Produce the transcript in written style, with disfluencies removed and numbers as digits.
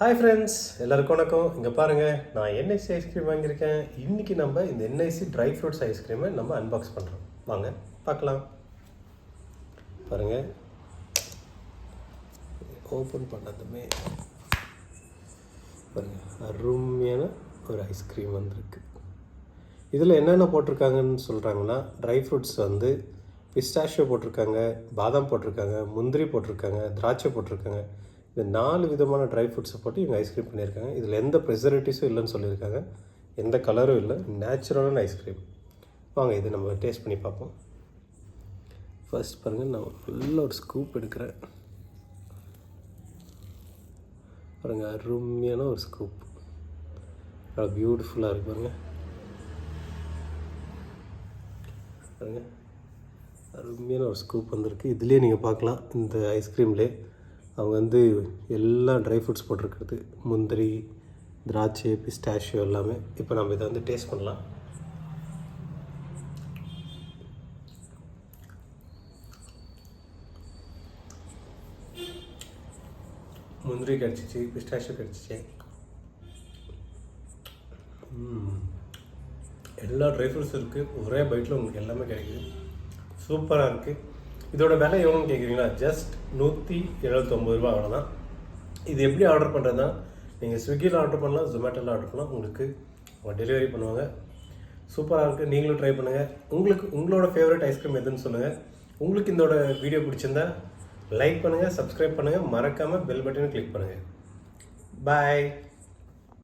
Hi friends, எல்லாருக்கும் வணக்கம். இங்கே பாருங்கள், நான் என்ஐசி ஐஸ்கிரீம் வாங்கியிருக்கேன். இன்றைக்கி நம்ம இந்த என்ஐசி ட்ரை ஃப்ரூட்ஸ் ஐஸ்கிரீமை நம்ம அன்பாக்ஸ் பண்ணுறோம். வாங்க பார்க்கலாம். பாருங்கள், ஓப்பன் பண்ணதுமே பாருங்கள், அருமையான ஒரு ஐஸ்கிரீம் வந்திருக்கு. இதில் என்னென்ன போட்டிருக்காங்கன்னு சொல்கிறாங்கன்னா, ட்ரை ஃப்ரூட்ஸ் வந்து பிஸ்டாஷியோ போட்டிருக்காங்க, பாதாம் போட்டிருக்காங்க, முந்திரி போட்டிருக்காங்க, திராட்சை போட்டிருக்காங்க. இந்த 4 விதமான ட்ரை ஃப்ரூட்ஸை போட்டு இவங்க ஐஸ்கிரீம் பண்ணியிருக்காங்க. இதில் எந்த ப்ரிசர்வேட்டிவ்ஸும் இல்லைன்னு சொல்லியிருக்காங்க, எந்த கலரும் இல்லை, நேச்சுரலான ஐஸ்கிரீம். வாங்க இது நம்ம டேஸ்ட் பண்ணி பார்ப்போம். ஃபர்ஸ்ட் பாருங்கள், நான் நல்ல ஒரு ஸ்கூப் எடுக்கிறேன். பாருங்கள், அருமையான ஒரு ஸ்கூப், பியூட்டிஃபுல்லாக இருக்கு. பாருங்கள், அருமையான ஒரு ஸ்கூப் வந்திருக்கு. இதுலேயே நீங்கள் பார்க்கலாம், இந்த ஐஸ்கிரீம்லேயே அவங்க வந்து எல்லா ட்ரை ஃப்ரூட்ஸ் போட்டிருக்கிறது, முந்திரி, திராட்சை, பிஸ்டாஷியோ எல்லாமே. இப்போ நம்ம இதை வந்து டேஸ்ட் பண்ணலாம். முந்திரி கிடச்சிச்சு, பிஸ்டாஷியோ கிடச்சிச்சு, எல்லா ட்ரை ஃப்ரூட்ஸ் இருக்குது. ஒரே பைட்டில் உங்களுக்கு எல்லாமே கிடைக்குது. சூப்பராக இருக்குது. இதோட விலை எவ்வளோன்னு கேட்குறீங்களா? ஜஸ்ட் 179 ரூபா, அவ்வளோதான். இது எப்படி ஆர்டர் பண்ணுறதுனா, நீங்கள் ஸ்விக்கியில் ஆர்டர் பண்ணலாம், ஜொமேட்டோவில் ஆர்டர் பண்ணலாம், உங்களுக்கு டெலிவரி பண்ணுவாங்க. சூப்பராக இருக்குது. நீங்களும் ட்ரை பண்ணுங்கள். உங்களோட ஃபேவரட் ஐஸ்கிரீம் எதுன்னு சொல்லுங்கள். உங்களுக்கு இதோட வீடியோ பிடிச்சிருந்தா லைக் பண்ணுங்கள், சப்ஸ்கிரைப் பண்ணுங்கள், மறக்காமல் பெல் பட்டனை கிளிக் பண்ணுங்கள். பாய்.